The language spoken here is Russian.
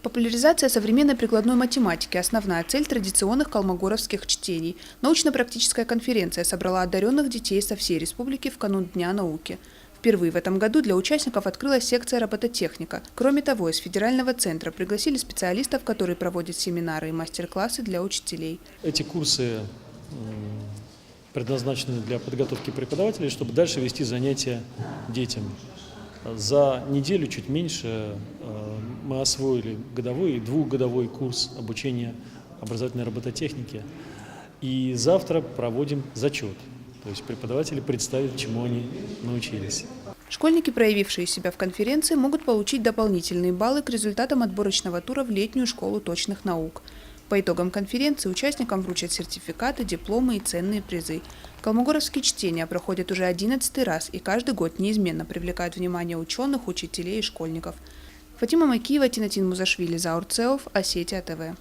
Популяризация современной прикладной математики – основная цель традиционных калмогоровских чтений. Научно-практическая конференция собрала одаренных детей со всей республики в канун Дня науки. Впервые в этом году для участников открылась секция «Робототехника». Кроме того, из федерального центра пригласили специалистов, которые проводят семинары и мастер-классы для учителей. Эти курсы предназначены для подготовки преподавателей, чтобы дальше вести занятия детям. За неделю, чуть меньше, мы освоили годовой и двухгодовой курс обучения образовательной робототехнике. И завтра проводим зачет. То есть преподаватели представят, чему они научились. Школьники, проявившие себя в конференции, могут получить дополнительные баллы к результатам отборочного тура в летнюю школу точных наук. По итогам конференции участникам вручат сертификаты, дипломы и ценные призы. Калмогоровские чтения проходят уже 11-й раз и каждый год неизменно привлекают внимание ученых, учителей и школьников. Фатима Макиева, Тинатин Музашвили, Заур Цеов, Осетия ТВ.